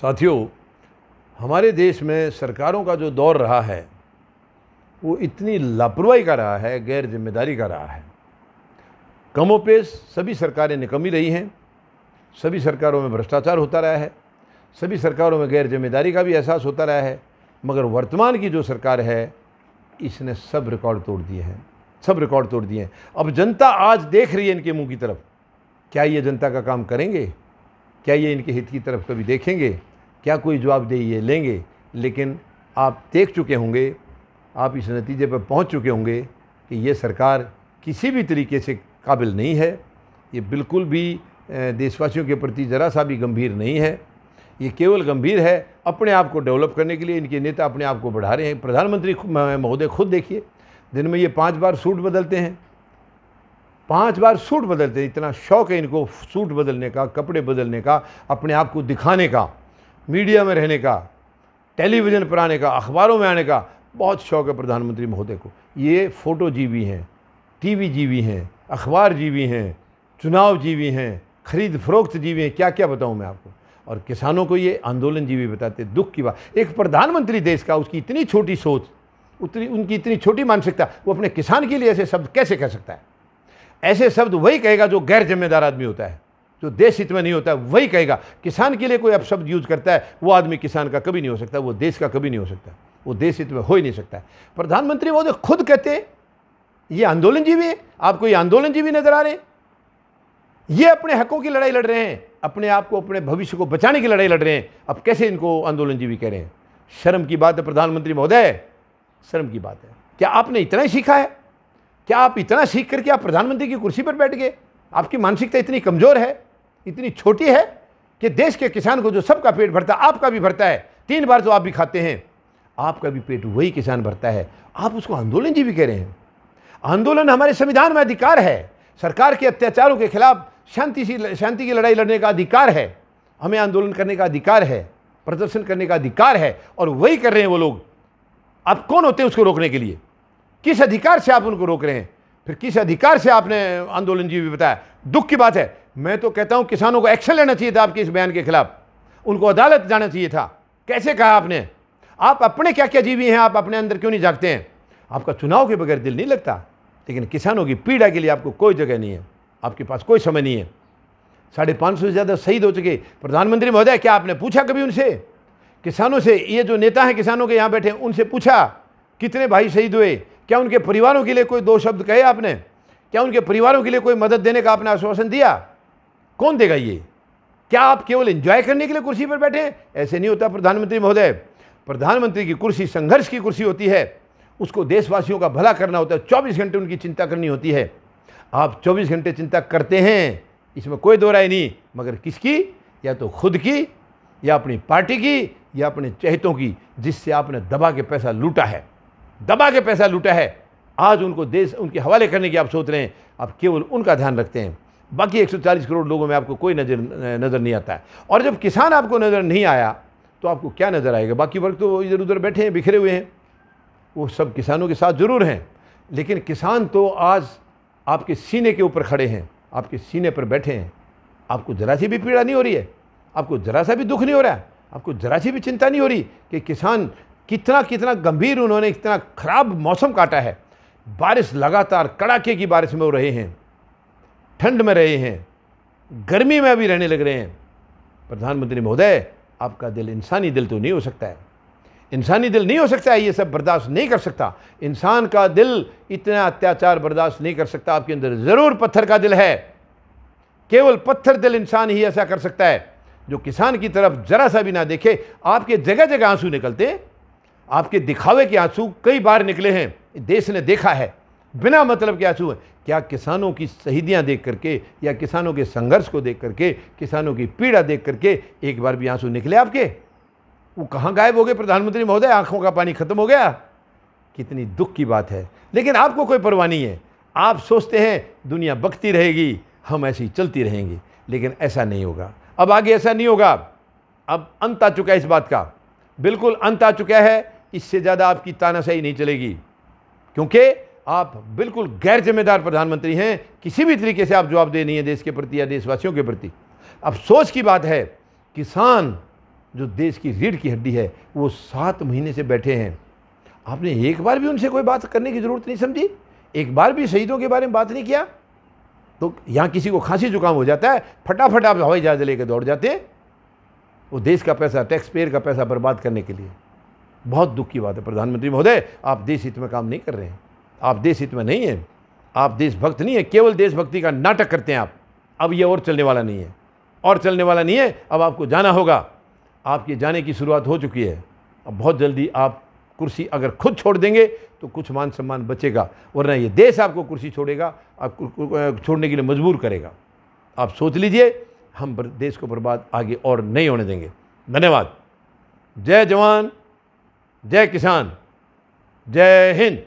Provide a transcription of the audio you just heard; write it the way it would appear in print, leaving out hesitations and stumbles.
साथियों, हमारे देश में सरकारों का जो दौर रहा है वो इतनी लापरवाही का रहा है, गैर जिम्मेदारी का रहा है। कमोपेश सभी सरकारें निकम्मी रही हैं, सभी सरकारों में भ्रष्टाचार होता रहा है, सभी सरकारों में गैर जिम्मेदारी का भी एहसास होता रहा है। मगर वर्तमान की जो सरकार है इसने सब रिकॉर्ड तोड़ दिए हैं, सब रिकॉर्ड तोड़ दिए हैं। अब जनता आज देख रही है इनके मुंह की तरफ। क्या ये जनता का काम करेंगे? क्या ये इनके हित की तरफ कभी देखेंगे? क्या कोई जवाबदेही ये लेंगे? लेकिन आप देख चुके होंगे, आप इस नतीजे पर पहुंच चुके होंगे कि ये सरकार किसी भी तरीके से काबिल नहीं है। ये बिल्कुल भी देशवासियों के प्रति ज़रा सा भी गंभीर नहीं है। ये केवल गंभीर है अपने आप को डेवलप करने के लिए। इनके नेता अपने आप को बढ़ा रहे हैं। प्रधानमंत्री महोदय खुद देखिए, दिन में ये 5 बार सूट बदलते हैं, 5 बार सूट बदलते हैं। इतना शौक़ है इनको सूट बदलने का, कपड़े बदलने का, अपने आप को दिखाने का, मीडिया में रहने का, टेलीविज़न पर आने का, अखबारों में आने का बहुत शौक़ है प्रधानमंत्री महोदय को। ये फ़ोटो जीवी हैं, टीवी जीवी हैं, अखबार जीवी हैं, चुनाव जीवी हैं, खरीद फरोख्त जीवी हैं, क्या क्या बताऊं मैं आपको। और किसानों को ये आंदोलन जीवी बताते। दुख की बात, एक प्रधानमंत्री देश का, उसकी इतनी छोटी सोच, उनकी इतनी छोटी मानसिकता, वो अपने किसान के लिए ऐसे शब्द कैसे कह सकता है? ऐसे शब्द वही कहेगा जो गैर जिम्मेदार आदमी होता है, जो देश हित में नहीं होता है, वही कहेगा। किसान के लिए कोई अपशब्द यूज करता है, वो आदमी किसान का कभी नहीं हो सकता, वो देश का कभी नहीं हो सकता, वो देश हित में हो ही नहीं सकता है। प्रधानमंत्री महोदय खुद कहते हैं ये आंदोलनजीवी है। आपको ये आंदोलनजीवी नजर आ रहे हैं? ये अपने हकों की लड़ाई लड़ रहे हैं, अपने आप को, अपने भविष्य को बचाने की लड़ाई लड़ रहे हैं। अब कैसे इनको आंदोलनजीवी कह रहे हैं? शर्म की बात है प्रधानमंत्री महोदय, शर्म की बात है। क्या आपने इतना ही सीखा है? क्या आप इतना सीख करके आप प्रधानमंत्री की कुर्सी पर बैठ गए? आपकी मानसिकता इतनी कमजोर है, इतनी छोटी है कि देश के किसान को जो सबका पेट भरता है, आपका भी भरता है, 3 बार तो आप भी खाते हैं, आपका भी पेट वही किसान भरता है, आप उसको आंदोलनजीवी कह रहे हैं? आंदोलन हमारे संविधान में अधिकार है। सरकार के अत्याचारों के खिलाफ शांति की लड़ाई लड़ने का अधिकार है, हमें आंदोलन करने का अधिकार है, प्रदर्शन करने का अधिकार है, और वही कर रहे हैं वो लोग। आप कौन होते हैं उसको रोकने के लिए? किस अधिकार से आप उनको रोक रहे हैं? फिर किस अधिकार से आपने आंदोलनजीवी बताया? दुख की बात है। मैं तो कहता हूं किसानों को एक्शन लेना चाहिए था आपके इस बयान के खिलाफ, उनको अदालत जाना चाहिए था। कैसे कहा आपने? आप अपने क्या क्या जीवी हैं, आप अपने अंदर क्यों नहीं जागते हैं? आपका चुनाव के बगैर दिल नहीं लगता, लेकिन किसानों की पीड़ा के लिए आपको कोई जगह नहीं है, आपके पास कोई समय नहीं है। 550 से ज़्यादा शहीद हो चुके। प्रधानमंत्री महोदय, क्या आपने पूछा कभी उनसे, किसानों से? ये जो नेता हैं किसानों के यहाँ बैठे, उनसे पूछा कितने भाई शहीद हुए? क्या उनके परिवारों के लिए कोई 2 शब्द कहे आपने? क्या उनके परिवारों के लिए कोई मदद देने का आपने आश्वासन दिया? कौन देगा ये? क्या आप केवल एंजॉय करने के लिए कुर्सी पर बैठे हैं? ऐसे नहीं होता प्रधानमंत्री महोदय। प्रधानमंत्री की कुर्सी संघर्ष की कुर्सी होती है, उसको देशवासियों का भला करना होता है, 24 घंटे उनकी चिंता करनी होती है। आप 24 घंटे चिंता करते हैं, इसमें कोई दो राय नहीं, मगर किसकी? या तो खुद की, या अपनी पार्टी की, या अपने चहेतों की, जिससे आपने दबा के पैसा लूटा है, दबा के पैसा लूटा है। आज उनको देश उनके हवाले करने की आप सोच रहे हैं, आप केवल उनका ध्यान रखते हैं। बाकी 140 करोड़ लोगों में आपको कोई नज़र नहीं आता है। और जब किसान आपको नज़र नहीं आया तो आपको क्या नज़र आएगा? बाकी वर्ग तो इधर उधर बैठे हैं, बिखरे हुए हैं, वो सब किसानों के साथ जरूर हैं, लेकिन किसान तो आज आपके सीने के ऊपर खड़े हैं, आपके सीने पर बैठे हैं। आपको जरा सी भी पीड़ा नहीं हो रही है, आपको जरा सा भी दुख नहीं हो रहा है, आपको जरा सी भी चिंता नहीं हो रही कि किसान कितना गंभीर, उन्होंने इतना खराब मौसम काटा है। बारिश लगातार कड़ाके की बारिश में हो रहे हैं, ठंड में रहे हैं, गर्मी में भी रहने लग रहे हैं। प्रधानमंत्री महोदय, आपका दिल इंसानी दिल तो नहीं हो सकता है, इंसानी दिल नहीं हो सकता है, ये सब बर्दाश्त नहीं कर सकता। इंसान का दिल इतना अत्याचार बर्दाश्त नहीं कर सकता। आपके अंदर जरूर पत्थर का दिल है, केवल पत्थर दिल इंसान ही ऐसा कर सकता है जो किसान की तरफ जरा सा भी ना देखे। आपके जगह जगह आंसू निकलते हैं, आपके दिखावे के आंसू कई बार निकले हैं, देश ने देखा है, बिना मतलब के आंसू हैं। क्या किसानों की शहीदियां देख करके, या किसानों के संघर्ष को देख करके, किसानों की पीड़ा देख करके एक बार भी आंसू निकले आपके? वो कहाँ गायब हो गए प्रधानमंत्री महोदय? आंखों का पानी खत्म हो गया? कितनी दुख की बात है। लेकिन आपको कोई परवाह नहीं है, आप सोचते हैं दुनिया बकती रहेगी, हम ऐसी चलती रहेंगी, लेकिन ऐसा नहीं होगा। अब आगे ऐसा नहीं होगा। अब अंत आ चुका है इस बात का, बिल्कुल अंत आ चुका है। इससे ज़्यादा आपकी तानाशाही नहीं चलेगी, क्योंकि आप बिल्कुल गैर जिम्मेदार प्रधानमंत्री हैं। किसी भी तरीके से आप जवाबदेह नहीं है देश के प्रति या देशवासियों के प्रति। अफसोस की बात है, किसान जो देश की रीढ़ की हड्डी है, वो 7 महीने से बैठे हैं। आपने एक बार भी उनसे कोई बात करने की ज़रूरत नहीं समझी? एक बार भी शहीदों के बारे में बात नहीं किया? तो यहाँ किसी को खांसी जुकाम हो जाता है, फटाफट आप हवाई जहाज लेकर दौड़ जाते हैं, वो देश का पैसा, टैक्स पेयर का पैसा बर्बाद करने के लिए। बहुत दुख की बात है प्रधानमंत्री महोदय, आप देश हित में काम नहीं कर रहे हैं, आप देश हित में नहीं हैं, आप देशभक्त नहीं है, केवल देशभक्ति का नाटक करते हैं आप। अब ये और चलने वाला नहीं है, और चलने वाला नहीं है। अब आपको जाना होगा, आपके जाने की शुरुआत हो चुकी है। अब बहुत जल्दी आप कुर्सी अगर खुद छोड़ देंगे तो कुछ मान सम्मान बचेगा, वरना ये देश आपको कुर्सी छोड़ेगा, आपको छोड़ने के लिए मजबूर करेगा। आप सोच लीजिए, हम देश को बर्बाद आगे और नहीं होने देंगे। धन्यवाद। जय जवान, जय किसान, जय हिंद।